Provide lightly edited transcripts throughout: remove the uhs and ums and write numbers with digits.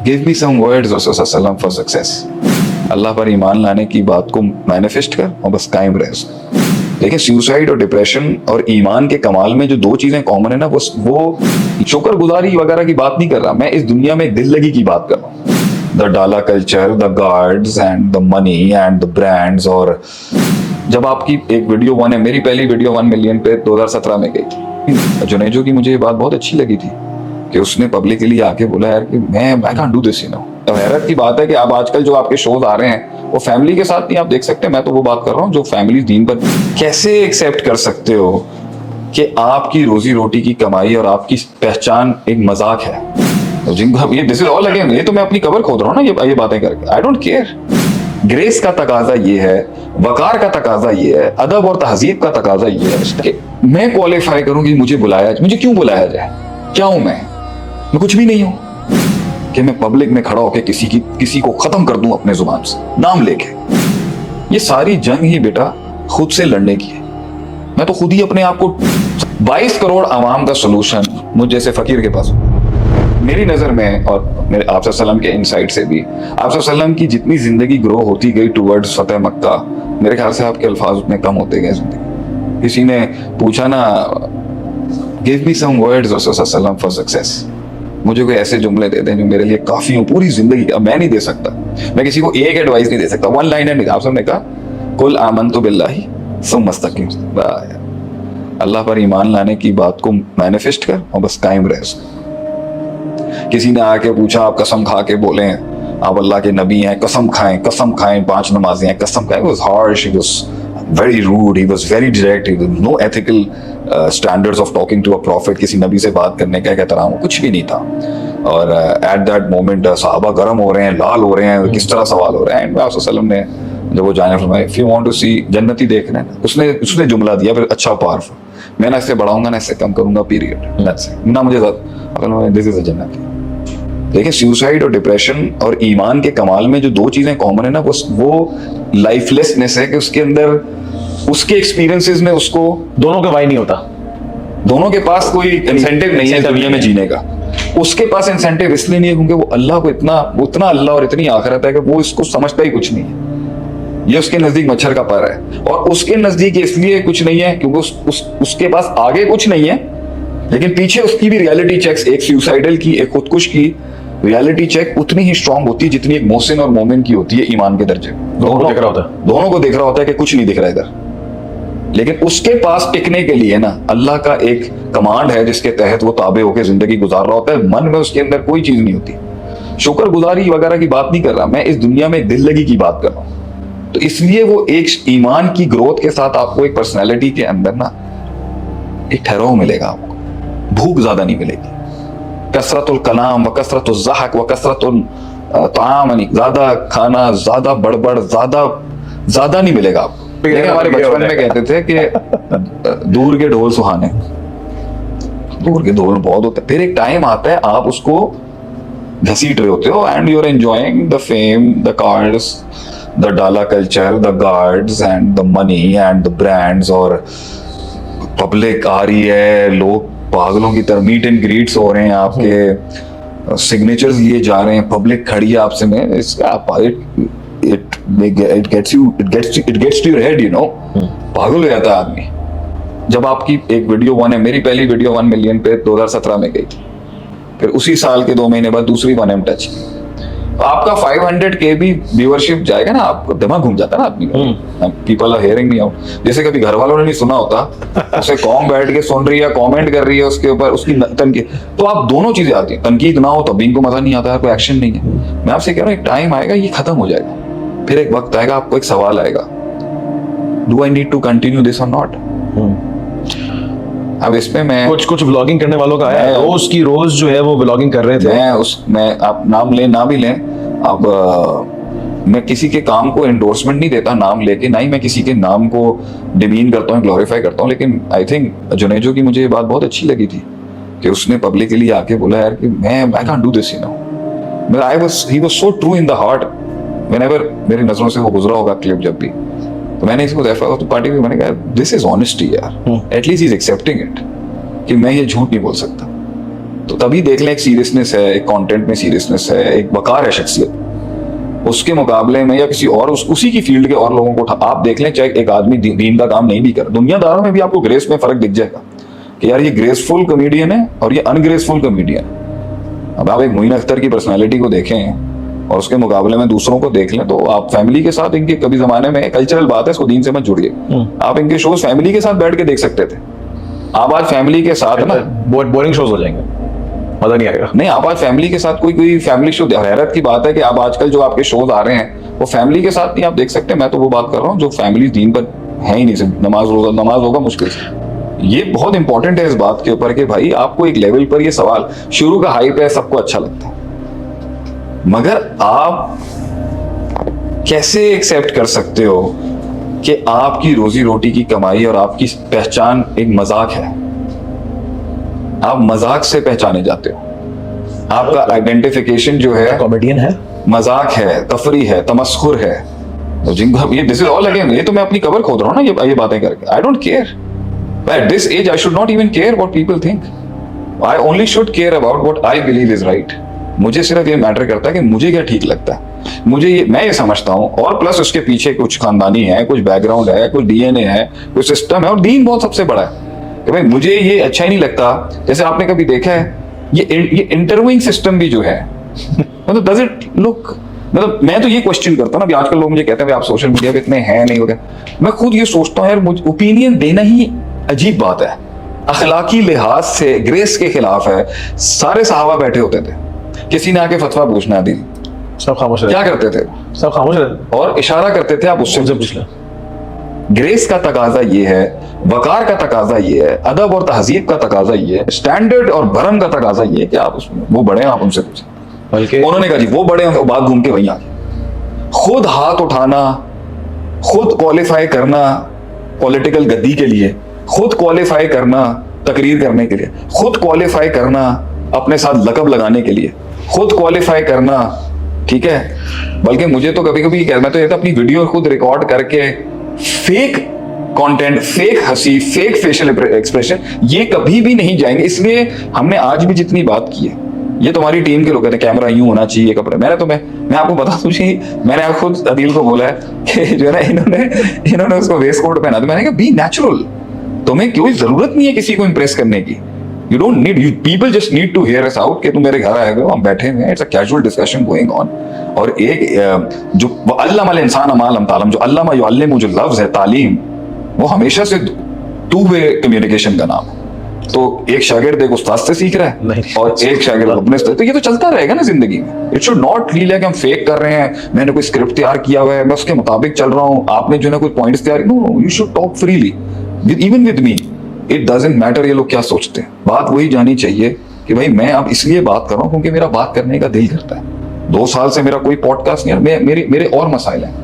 Give me some words रसूलुल्लाह for success. अल्लाह पर ईमान लाने की बात को मैनिफेस्ट कर और बस कायम रहे उसमें। देखिए, सुसाइड और डिप्रेशन और ईमान के कमाल में जो दो चीजें कॉमन है ना, वो शुक्रगुजारी वगैरह की बात नहीं कर रहा मैं, इस दुनिया में दिल लगी की बात कर रहा हूँ। The dollar culture, the guards and the money and the brands. और जब आपकी एक वीडियो वन है, मेरी पहली वीडियो 1 मिलियन पे 2017 में गई थी। जुनेजो की मुझे ये बात बहुत अच्छी लगी थी कि उसने पब्लिकली आके बोला यार कि मैं can't do this, you know. तो हैरत की बात है कि आप आजकल जो आपके शोज आ रहे हैं वो फैमिली के साथ नहीं आप देख सकते। मैं तो वो बात कर रहा हूँ जो फैमिली दीन पर। कैसे एक्सेप्ट कर सकते हो कि आपकी रोजी रोटी की कमाई और आपकी पहचान एक मजाक है? तो जिनको ये दिस इज ऑल अगेन, ये तो मैं अपनी कबर खोद रहा हूँ ना ये बातें करके। I don't care. ग्रेस का तकाजा ये है, वकार का तकाजा ये है, अदब और तहजीब का तकाजा ये है कि मैं क्वालिफाई करूं कि मुझे क्यों बुलाया जाए? क्या हूं मैं कुछ भी नहीं हूं कि मैं पब्लिक में खड़ा होकर किसी को खत्म कर दूं अपने जुबान से नाम लेके। ये सारी जंग ही बेटा खुद से लड़ने की है। मैं तो खुद ही अपने आप को 22 करोड़ आवाम का सोल्यूशन मुझ जैसे फकीर के पास मेरी नजर में, और मेरे आप सल्लम के इनसाइट से भी आप सल्लम की जितनी जिंदगी ग्रो होती गई टुवर्ड्स फतेह मक्का, मेरे ख्याल से आपके अल्फाज उतने कम होते गए जिंदगी। किसी ने पूछा ना, गिव मी सम वर्ड्स रसूलुल्लाह फॉर सक्सेस, मुझे कोई ऐसे जुमले दे दें जो मेरे लिए काफी हो पूरी जिंदगी। अब मैं नहीं दे सकता, मैं किसी को एक एडवाइस नहीं दे सकता, 1 लाइन नहीं। आप सबने कहा कुल आमनतु बिल्लाहि सुम्मा इस्तकीम। अल्लाह पर ईमान लाने की बात को मैनिफेस्ट कर और बस कायम रहे उसमें। किसी ने आके पूछा, आप कसम खा के बोले आप अल्लाह के नबी हैं, कसम खाएं 5 नमाज़ें हैं, कसम खाएं। He was harsh, he was very rude, he was very direct, he was no ethical standards of talking to a prophet। किसी नबी से बात करने का एहतराम कुछ भी नहीं था। और at that moment सहाबा गर्म हो रहे हैं, लाल हो रहे हैं, किस तरह सवाल हो रहे हैं। आप सल्लम ने जब वो जाने फरमाया, if you want to see जन्नती देख रहे हैं, उसने जुमला दिया फिर, अच्छा पावरफुल, मैं ना इससे बढ़ाऊंगा ना इससे कम करूंगा, पीरियड ना मुझे दिस इज अ जन्नती। देखिए, सुसाइड और डिप्रेशन और ईमान के कमाल में जो दो चीजें कॉमन है ना, वो लाइफलेसनेस है कि उसके अंदर उसके एक्सपीरियंसेस में उसको दोनों का वाई नहीं होता, दोनों के पास कोई इंसेंटिव नहीं है दुनिया में जीने का। उसके पास इंसेंटिव इसलिए नहीं है क्योंकि वो अल्लाह को उतना अल्लाह और इतनी आखिरत है कि वो इसको समझता ही कुछ नहीं है। ये उसके नजदीक मच्छर का पर है। और उसके नजदीक इसलिए कुछ नहीं है क्योंकि उसके पास आगे कुछ नहीं है, लेकिन पीछे उसकी भी रियलिटी चेक्स, एक सुसाइडल की, एक खुदकुश की रियलिटी चेक उतनी ही स्ट्रांग होती है जितनी एक मोहसिन और मोमिन की होती है ईमान के दर्जे। दोनों को देख रहा होता है कि कुछ नहीं दिख रहा इधर, लेकिन उसके पास टिकने के लिए ना अल्लाह का एक कमांड है जिसके तहत वो ताबे होकर जिंदगी गुजार रहा होता है। मन में उसके अंदर कोई चीज नहीं होती। शुक्रगुजारी वगैरह की बात नहीं कर रहा मैं, इस दुनिया में दिल लगी की बात कर रहा हूँ। तो इसलिए वो एक ईमान की ग्रोथ के साथ आपको एक पर्सनैलिटी के अंदर ना एक ठहराव मिलेगा, आपको भूख ज्यादा नहीं मिलेगी। कसरतुल कलाम व कसरतुल ज़हक व कसरतुल ताम, ज्यादा खाना, ज्यादा बड़बड़, ज्यादा नहीं मिलेगा आपको। हमारे बचपन में कहते थे कि दूर के ढोल सुहाने, दूर के ढोल बहुत होते हैं, फिर एक टाइम आता है आप उसको घसीट रहे होते हो and you are enjoying the fame, the cards, the dollar culture, the guards and the money and the brands. और पब्लिक आ रही है, लोग पागलों की तरह मीट एंड ग्रीट्स हो रहे हैं, आपके सिग्नेचर्स लिए जा रहे हैं, पब्लिक खड़ी है आपसे में, इसका it gets to your head, you know। पागल हो जाता है आदमी। जब आपकी एक वीडियो 1 है, मेरी पहली वीडियो 1 मिलियन पे 2017 में गई थी, फिर उसी साल के 2 महीने बाद दूसरी 1M टच की, तो आपका 500K भी व्यूअरशिप जाएगा ना, आपको दिमाग घूम जाता है ना आदमी। People are hearing me out, जैसे कभी घर वालों ने नहीं सुना होता, उसे कॉम बैठ के सुन रही है, कमेंट कर रही है उसके ऊपर, उसकी तनकीद। तो आप दोनों चीजें आती हैं, तनकीद ना हो तब भी इनको मजा नहीं आता है, कोई एक्शन नहीं है। मैं आपसे कह रहा हूँ एक टाइम आएगा ये खत्म हो जाएगा, फिर एक वक्त आएगा आपको एक सवाल आएगा, do I need to continue this or not. अब इसमें मैं कुछ व्लॉगिंग करने वालों का है, रोज जो है वो व्लॉगिंग कर रहे थे। मैं आप नाम लें ना भी लें, अब मैं किसी के काम को एंडोर्समेंट नहीं देता नाम लेके, ना ही मैं किसी के नाम को डिमीन करता हूँ, ग्लोरीफाई करता हूँ। लेकिन आई थिंक जुनेजो की मुझे ये बात बहुत अच्छी लगी थी कि उसने पब्लिकली आके बोला यार कि मैं can't do this, you know. He was so true in the heart. Whenever मेरी नजरों से वो गुजरा होगा क्लिप जब भी, तो मैंने इसको देखा तो पार्टी में मैंने कहा दिस इज ऑनेस्टी यार, at least he is accepting it कि मैं ये झूठ नहीं बोल सकता। तो तभी देख लें एक सीरियसनेस है, एक कंटेंट में सीरियसनेस है, एक वकार है शख्सियत, उसके मुकाबले में या किसी और उसी की फील्ड के और लोगों को आप देख लें, चाहे एक आदमी दीन का काम नहीं भी कर, दुनियादारों में भी आपको ग्रेस में फर्क दिख जाएगा कि यार ये ग्रेसफुल कॉमेडियन है और ये अनग्रेसफुल कॉमेडियन है। अब आप एक मोइन अख्तर की पर्सनालिटी को देखें और उसके मुकाबले में दूसरों को देख लें, तो आप फैमिली के साथ इनके कभी जमाने में कल्चरल बात है, इसको दीन से मत जुड़िए, आप इनके शोज फैमिली के साथ बैठ के देख सकते थे। आप आज फैमिली के साथ ना बहुत बोरिंग शोज हो जाएंगे, मजा नहीं आएगा। नहीं, आप आज फैमिली के साथ कोई फैमिली शो, हैरत की बात है कि आप आजकल जो आपके शोज आ रहे हैं वो फैमिली के साथ नहीं आप देख सकते। मैं तो वो बात कर रहा हूँ जो फैमिली दीन पर है ही नहीं, सिर्फ नमाज होगा मुश्किल से। ये बहुत इंपॉर्टेंट है इस बात के ऊपर कि भाई आपको एक लेवल पर ये सवाल, शुरू का हाइप है, सबको अच्छा लगता है, मगर आप कैसे एक्सेप्ट कर सकते हो कि आपकी रोजी रोटी की कमाई और आपकी पहचान एक मजाक है? आप मजाक से पहचाने जाते हो, आपका आइडेंटिफिकेशन जो है कॉमेडियन है, मजाक है, तफरी है, तमस्खुर है। तो जिनको ये दिस इज ऑल अगेन, ये तो मैं अपनी कबर खोद रहा हूँ ना ये बातें करके। I don't care at this age, I should not even care what people think, I only should care about what I believe is right. मुझे सिर्फ ये मैटर करता है कि मुझे क्या ठीक लगता है, मैं ये समझता हूँ, और प्लस उसके पीछे कुछ खानदानी है, कुछ बैकग्राउंड है, कुछ डीएनए है, कुछ सिस्टम है, और दीन बहुत सबसे बड़ा है कि भाई मुझे ये अच्छा ही नहीं लगता। जैसे आपने कभी देखा है ये इंटरव्यूइंग सिस्टम भी जो है मतलब डज इट लुक, मतलब मैं तो ये क्वेश्चन करता हूँ ना, आजकल लोग मुझे कहते हैं आप सोशल मीडिया पे इतने हैं नहीं वगैरह, मैं खुद ये सोचता हूँ यार मुझे ओपिनियन देना ही अजीब बात है, अखलाकी लिहाज से ग्रेस के खिलाफ है। सारे सहाबा बैठे होते थे, किसी ने आके फतवा पूछना दी, सब खामोश क्या करते थे? सब खामोश रहते और इशारा करते थे आप उससे पूछ ले। ग्रेस का तकाजा ये है, वकार का तकाजा ये है, अदब और तहजीब का तकाजा ये है, स्टैंडर्ड और भरम का तकाजा ये है कि आप उसमें वो बड़े हैं, आप उनसे पूछें। बल्कि उन्होंने कहा जी वो बड़े हैं, बात घूम के वहीं आ गए। खुद हाथ उठाना, खुद क्वालिफाई करना पॉलिटिकल गद्दी के लिए, खुद क्वालिफाई करना तकरीर करने के लिए, खुद क्वालिफाई करना अपने साथ लकब लगाने के लिए, खुद क्वालिफाई करना, ठीक है। बल्कि मुझे तो कभी कभी मैं तो ये था अपनी वीडियो खुद रिकॉर्ड करके फेक कंटेंट, फेक हंसी, फेक फेशियल एक्सप्रेशन, ये कभी भी नहीं जाएंगे। इसलिए हमने आज भी जितनी बात की है, ये तुम्हारी टीम के लोग कहते हैं कैमरा यूं होना चाहिए, कपड़े, मैं आपको बता दूं जी, मैंने खुद अदील को बोला है कि जो है ना इन्होंने उसको वेस्ट कोट पहना, तो मैंने कहा बी नेचुरल, तुम्हें कोई जरूरत नहीं है किसी को इंप्रेस करने की, you don't need, you people just need to hear us out कि तुम मेरे घर आए हो, हम बैठे हुए हैं, it's a casual discussion going on. और एक जो अल्लामल इंसान अमा लम तालम, जो अल्लामा युअल्लिमु, जो लफ्ज है तालीम, वो हमेशा से टू वे कम्युनिकेशन का नाम है। तो एक शागिर्द एक उस्ताद से सीख रहा है और एक शागिर्द अपने से, तो ये तो चलता रहेगा ना जिंदगी में। It should not feel like हम फेक कर रहे हैं, मैंने कोई स्क्रिप्ट तैयार किया हुआ है, मैं उसके मुताबिक चल रहा हूँ, आपने जो है कोई पॉइंट्स तैयार, no, you should talk freely even with me, it doesn't matter ये लोग क्या सोचते हैं। बात वही जानी चाहिए कि भाई मैं अब इसलिए बात कर रहा हूँ क्योंकि मेरा बात करने का दिल करता है। 2 साल से मेरा कोई पॉडकास्ट नहीं है, मेरे और मसाइल हैं,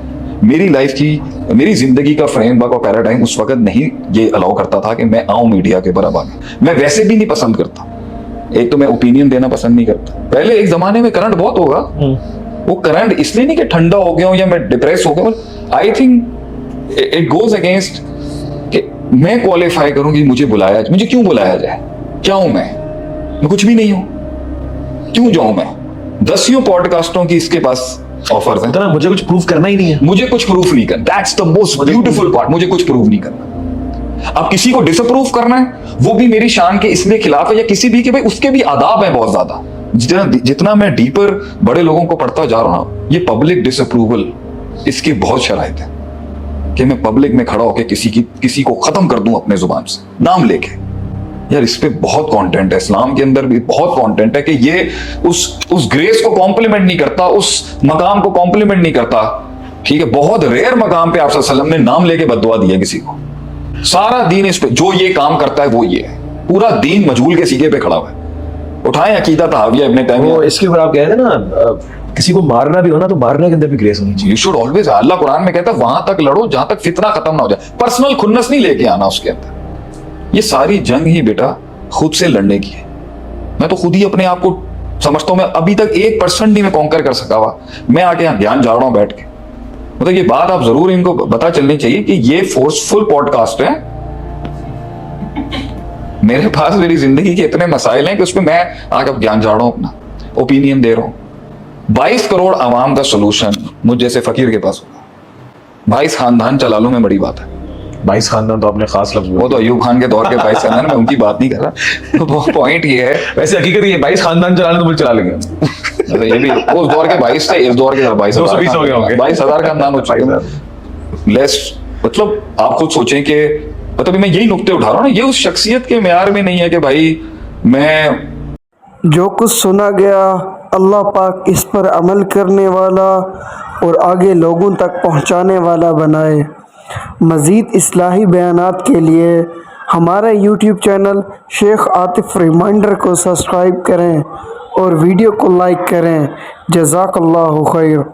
मेरी लाइफ की, मेरी जिंदगी का फ्रेमवर्क और पैराडाइम उस वक्त नहीं ये अलाउ करता था कि मैं आऊं मीडिया के बराबर। मैं वैसे भी नहीं पसंद करता, एक तो मैं ओपिनियन देना पसंद नहीं करता। पहले एक जमाने में करंट बहुत होगा, वो करंट इसलिए नहीं कि ठंडा हो गया हूं या मैं डिप्रेस हो गया, I think it goes against कि मैं क्वालिफाई करूं कि मुझे बुलाया, मुझे क्यों बुलाया जाए, क्या हूं मैं कुछ भी नहीं हूं, क्यों जाऊं मैं? 10 पॉडकास्टों की इसके पास ऑफर्स हैं, तो मुझे कुछ प्रूव करना ही नहीं है, मुझे कुछ प्रूफ नहीं करना, that's the most beautiful part, मुझे कुछ प्रूफ नहीं करना। अब किसी को डिसअप्रूव करना है, वो भी मेरी शान के इसलिए खिलाफ है, या किसी भी के भाई उसके भी आदाब है बहुत ज्यादा। जितना मैं डीपर बड़े लोगों को पढ़ता जा रहा हूं, ये पब्लिक डिसअप्रूवल, इसकी बहुत शराइत है कि मैं पब्लिक में खड़ा होकर किसी को खत्म कर दूं अपने जुबान से नाम लेके। यार इस पे बहुत कंटेंट है, इस्लाम के अंदर भी बहुत कंटेंट है कि ये उस ग्रेस को कॉम्प्लीमेंट नहीं करता, उस मकाम को कॉम्प्लीमेंट नहीं करता, ठीक है। बहुत रेयर मकाम पे आप सल्लल्लाहु अलैहि वसल्लम ने नाम लेके बद्दुआ दिया किसी को। सारा दीन इस पे, जो ये काम करता है वो ये है, पूरा दीन मजहूल के सीगे पे खड़ा हुआ है। उठाएं अकीदा तहाविया इब्ने तैमिया, इसके ऊपर आप कहते हैं ना, किसी को मारना भी हो ना तो मारने के अंदर भी ग्रेस होनी चाहिए। यू शुड ऑलवेज, अल्लाह कुरान में कहता है वहां तक लड़ो जहां तक फितना खत्म ना हो जाए, पर्सनल खुन्नस नहीं लेके आना उसके अंदर। ये सारी जंग ही बेटा खुद से लड़ने की है। मैं तो खुद ही अपने आप को समझता हूं, मैं अभी तक 1% नहीं मैं कॉन्कर कर सका हुआ, मैं आके यहाँ ध्यान जा रहा हूं बैठ के। मतलब ये बात आप जरूर इनको पता चलनी चाहिए कि ये फोर्सफुल पॉडकास्ट है, मेरे पास मेरी जिंदगी के इतने मसाइल हैं कि उसमें मैं आगे ज्ञान झाड़ रहा हूँ, अपना ओपिनियन दे रहा हूँ। 22 करोड़ आवाम का सोल्यूशन मुझ जैसे फकीर के पास होगा। 22 खानदान चला लूं मैं, बड़ी बात है। 22 खानदान तो आपने खास लफ्ज वो तो अयूब खान के दौर के 22 खानदान, मैं उनकी बात नहीं कर रहा। तो वो पॉइंट ये है, वैसे हकीकत ये 22 खानदान चलाने तो मुझे चला लेंगे। मतलब ये भी उस दौर के 22 थे, इस दौर के 22 220 हो गए होंगे। 22,000 खानदान हो चुके हैं। लेस मतलब आप खुद सोचें कि मतलब मैं यही नुक्ते उठा रहा हूँ ना, ये उस शख्सियत के म्यार में नहीं है कि भाई मैं जो कुछ सुना गया अल्लाह पाक इस पर अमल करने वाला और आगे लोगों तक पहुंचाने वाला बनाए। मज़ीद इस्लाही बयानात के लिए हमारा YouTube channel Sheikh Atif reminder को सब्सक्राइब करें और वीडियो को लाइक करें। जज़ाकल्लाहु खैर।